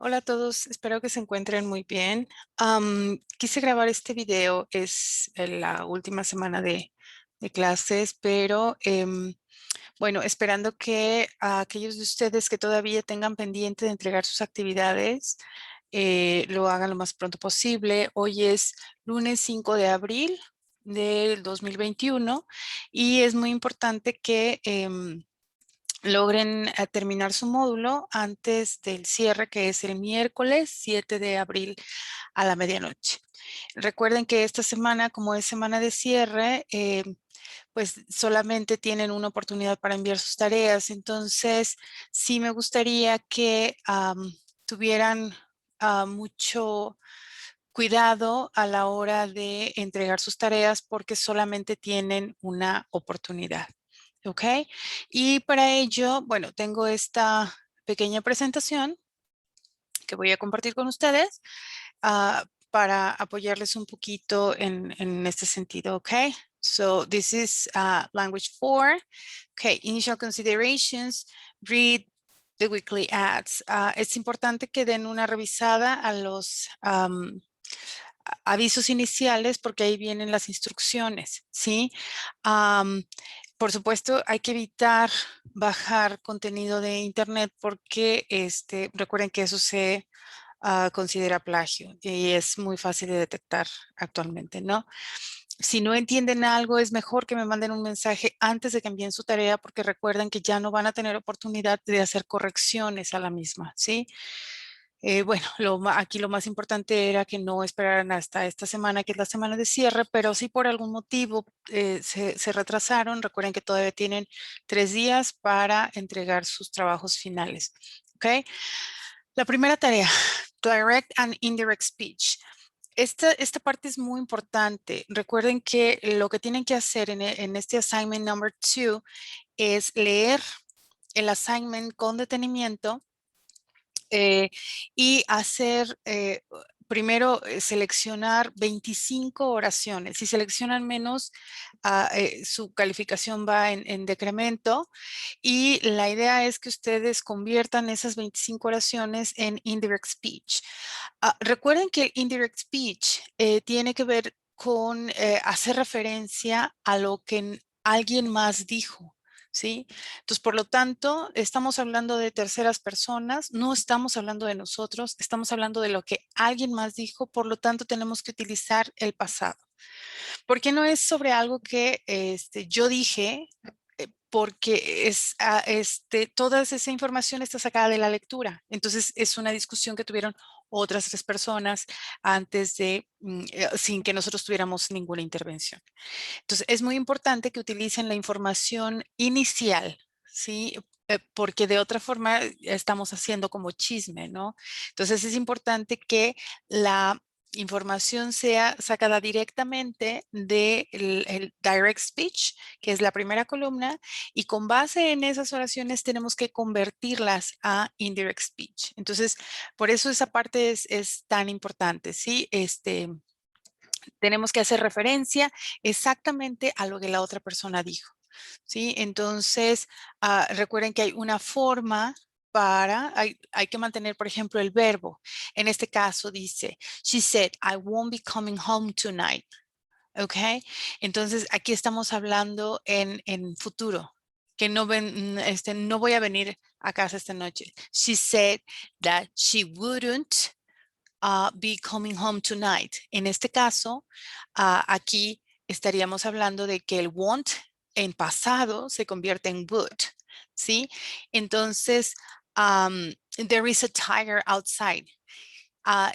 Hola a todos, espero que se encuentren muy bien. Quise grabar este video, es la última semana de clases, pero bueno, esperando que a aquellos de ustedes que todavía tengan pendiente de entregar sus actividades, lo hagan lo más pronto posible. Hoy es lunes 5 de abril del 2021 y es muy importante que logren terminar su módulo antes del cierre, que es el miércoles 7 de abril a la medianoche. Recuerden que esta semana, como es semana de cierre, pues solamente tienen una oportunidad para enviar sus tareas. Entonces, sí me gustaría que tuvieran mucho cuidado a la hora de entregar sus tareas porque solamente tienen una oportunidad. ¿Ok? Y para ello, bueno, tengo esta pequeña presentación que voy a compartir con ustedes para apoyarles un poquito en este sentido. ¿Ok? So this is language 4. Okay, initial considerations. Read the weekly ads. Es importante que den una revisada a los avisos iniciales porque ahí vienen las instrucciones, ¿sí? Am, por supuesto, hay que evitar bajar contenido de internet porque recuerden que eso se considera plagio y es muy fácil de detectar actualmente, ¿no? Si no entienden algo, es mejor que me manden un mensaje antes de que envíen su tarea porque recuerden que ya no van a tener oportunidad de hacer correcciones a la misma, ¿sí? Bueno, aquí lo más importante era que no esperaran hasta esta semana, que es la semana de cierre, pero si por algún motivo se retrasaron, recuerden que todavía tienen 3 días para entregar sus trabajos finales. ¿Ok? La primera tarea, direct and indirect speech. Esta parte es muy importante. Recuerden que lo que tienen que hacer en este assignment number 2 es leer el assignment con detenimiento y hacer, primero seleccionar 25 oraciones. Si seleccionan menos, su calificación va en decremento y la idea es que ustedes conviertan esas 25 oraciones en indirect speech. Recuerden que el indirect speech tiene que ver con hacer referencia a lo que alguien más dijo. ¿Sí? Entonces, por lo tanto, estamos hablando de terceras personas, no estamos hablando de nosotros, estamos hablando de lo que alguien más dijo, por lo tanto, tenemos que utilizar el pasado. Porque no es sobre algo que yo dije, porque toda esa información está sacada de la lectura. Entonces, es una discusión que tuvieron otras 3 personas antes sin que nosotros tuviéramos ninguna intervención. Entonces, es muy importante que utilicen la información inicial, ¿sí? Porque de otra forma estamos haciendo como chisme, ¿no? Entonces, es importante que la información sea sacada directamente del el direct speech, que es la primera columna, y con base en esas oraciones tenemos que convertirlas a indirect speech. Entonces, por eso esa parte es tan importante, ¿sí? Tenemos que hacer referencia exactamente a lo que la otra persona dijo, ¿sí? Entonces, recuerden que hay una forma hay que mantener, por ejemplo, el verbo. En este caso dice, she said, I won't be coming home tonight. ¿Ok? Entonces, aquí estamos hablando en futuro, que no voy a venir a casa esta noche. She said that she wouldn't be coming home tonight. En este caso, aquí estaríamos hablando de que el want en pasado se convierte en would, ¿sí? Entonces, there is a tiger outside.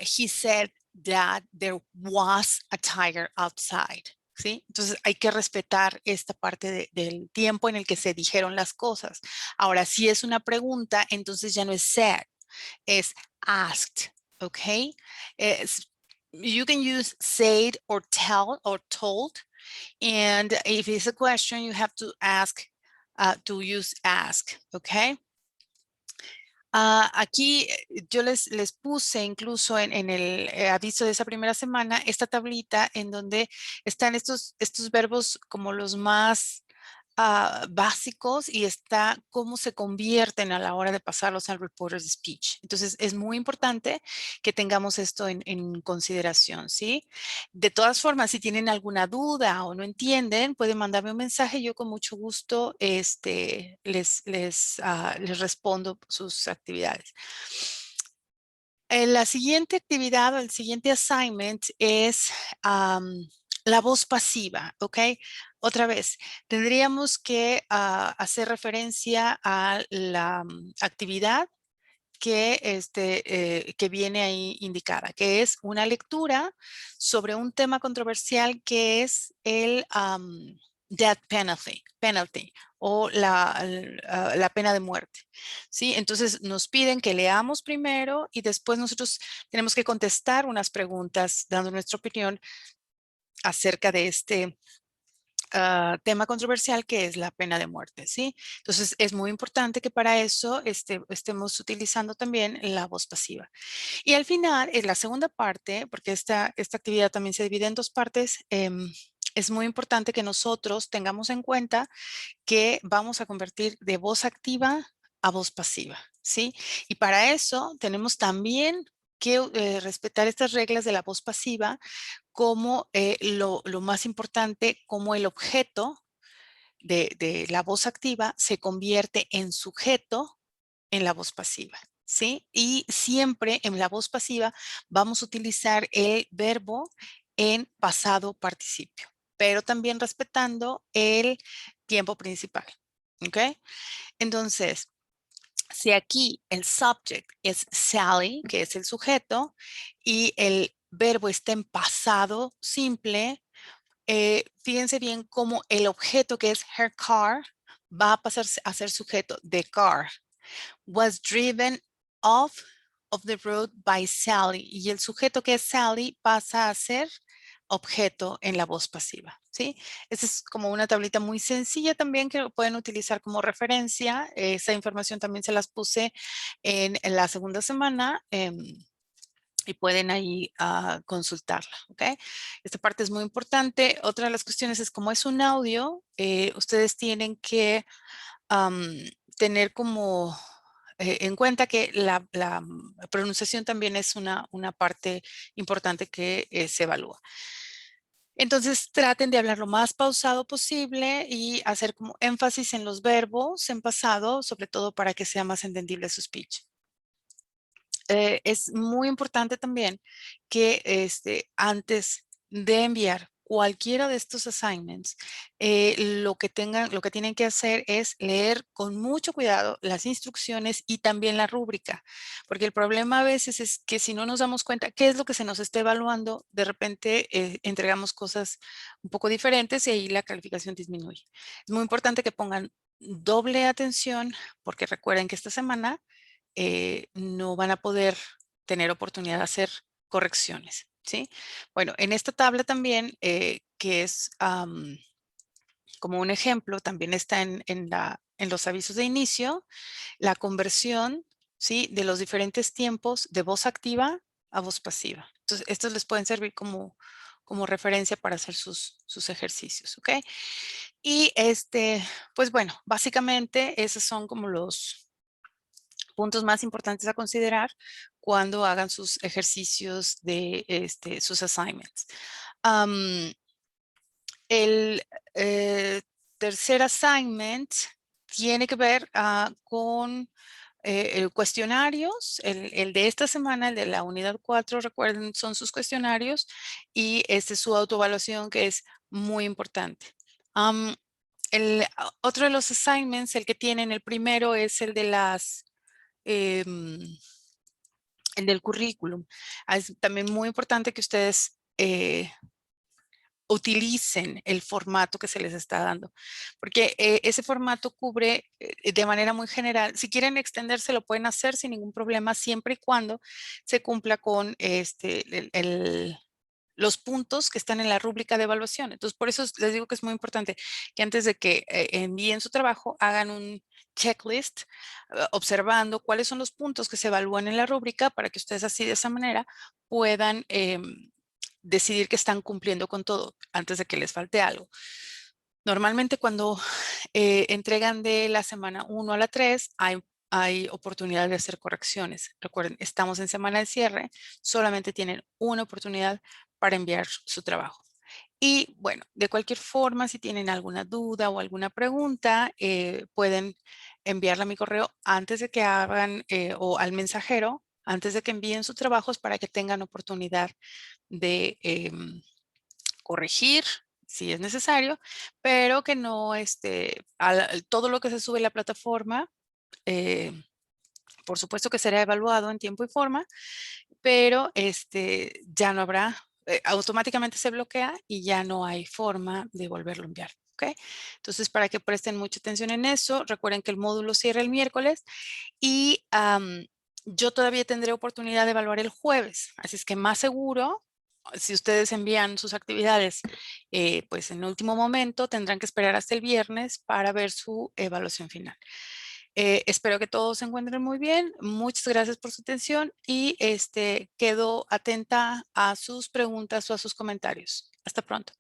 He said that there was a tiger outside. ¿Sí? Entonces hay que respetar esta parte del tiempo en el que se dijeron las cosas. Ahora, si es una pregunta, entonces ya no es said, es asked, okay? You can use said or tell or told. And if it's a question, you have to to use ask, okay? Aquí yo les puse incluso en el aviso de esa primera semana esta tablita en donde están estos verbos como los más básicos y está cómo se convierten a la hora de pasarlos al reporter's speech. Entonces, es muy importante que tengamos esto en consideración, ¿sí? De todas formas, si tienen alguna duda o no entienden, pueden mandarme un mensaje. Yo con mucho gusto les respondo sus actividades. La siguiente actividad o el siguiente assignment es la voz pasiva, ¿ok? Otra vez, tendríamos que hacer referencia a la actividad que viene ahí indicada, que es una lectura sobre un tema controversial que es el death penalty o la pena de muerte. ¿Sí? Entonces nos piden que leamos primero y después nosotros tenemos que contestar unas preguntas dando nuestra opinión acerca de este tema controversial que es la pena de muerte, ¿sí? Entonces es muy importante que para eso estemos utilizando también la voz pasiva. Y al final, en la segunda parte, porque esta actividad también se divide en dos partes, es muy importante que nosotros tengamos en cuenta que vamos a convertir de voz activa a voz pasiva, ¿sí? Y para eso tenemos también que respetar estas reglas de la voz pasiva como lo más importante, como el objeto de la voz activa se convierte en sujeto en la voz pasiva, ¿sí? Y siempre en la voz pasiva vamos a utilizar el verbo en pasado participio, pero también respetando el tiempo principal, ¿ok? Entonces, si aquí el subject es Sally, que es el sujeto, y el verbo está en pasado simple, fíjense bien cómo el objeto que es her car va a pasar a ser sujeto de car. Was driven off of the road by Sally. Y el sujeto que es Sally pasa a ser objeto en la voz pasiva, ¿sí? Esa es como una tablita muy sencilla también que pueden utilizar como referencia. Esa información también se las puse en la segunda semana. Y pueden ahí consultarla, ¿ok? Esta parte es muy importante. Otra de las cuestiones es como es un audio, ustedes tienen que tener como en cuenta que la pronunciación también es una parte importante que se evalúa. Entonces traten de hablar lo más pausado posible y hacer como énfasis en los verbos en pasado, sobre todo para que sea más entendible su speech. Es muy importante también que antes de enviar cualquiera de estos assignments, lo que tienen que hacer es leer con mucho cuidado las instrucciones y también la rúbrica, porque el problema a veces es que si no nos damos cuenta qué es lo que se nos está evaluando, de repente entregamos cosas un poco diferentes y ahí la calificación disminuye. Es muy importante que pongan doble atención porque recuerden que esta semana no van a poder tener oportunidad de hacer correcciones, ¿sí? Bueno, en esta tabla también, que es como un ejemplo, también está en los avisos de inicio, la conversión, ¿sí? De los diferentes tiempos de voz activa a voz pasiva. Entonces, estos les pueden servir como referencia para hacer sus ejercicios, ¿ok? Y pues bueno, básicamente esos son como los puntos más importantes a considerar cuando hagan sus ejercicios de sus assignments. El tercer assignment tiene que ver con cuestionarios. El de esta semana, el de la unidad 4, recuerden, son sus cuestionarios y este es su autoevaluación que es muy importante. Otro de los assignments, el que tienen, el primero es el de el del currículum. Es también muy importante que ustedes utilicen el formato que se les está dando, porque ese formato cubre de manera muy general. Si quieren extenderse, lo pueden hacer sin ningún problema, siempre y cuando se cumpla con los puntos que están en la rúbrica de evaluación. Entonces, por eso les digo que es muy importante que antes de que envíen su trabajo, hagan un checklist observando cuáles son los puntos que se evalúan en la rúbrica para que ustedes así de esa manera puedan decidir que están cumpliendo con todo antes de que les falte algo. Normalmente cuando entregan de la semana 1 a la 3, hay oportunidad de hacer correcciones. Recuerden, estamos en semana de cierre, solamente tienen una oportunidad para enviar su trabajo. Y bueno, de cualquier forma, si tienen alguna duda o alguna pregunta, pueden enviarla a mi correo antes de que hagan o al mensajero, antes de que envíen sus trabajos para que tengan oportunidad de corregir si es necesario, pero que no todo lo que se sube a la plataforma, eh, por supuesto que será evaluado en tiempo y forma, pero ya no habrá, automáticamente se bloquea y ya no hay forma de volverlo a enviar. ¿Ok? Entonces, para que presten mucha atención en eso, recuerden que el módulo cierra el miércoles y yo todavía tendré oportunidad de evaluar el jueves, así es que más seguro, si ustedes envían sus actividades pues en último momento, tendrán que esperar hasta el viernes para ver su evaluación final. Espero que todos se encuentren muy bien. Muchas gracias por su atención y quedo atenta a sus preguntas o a sus comentarios. Hasta pronto.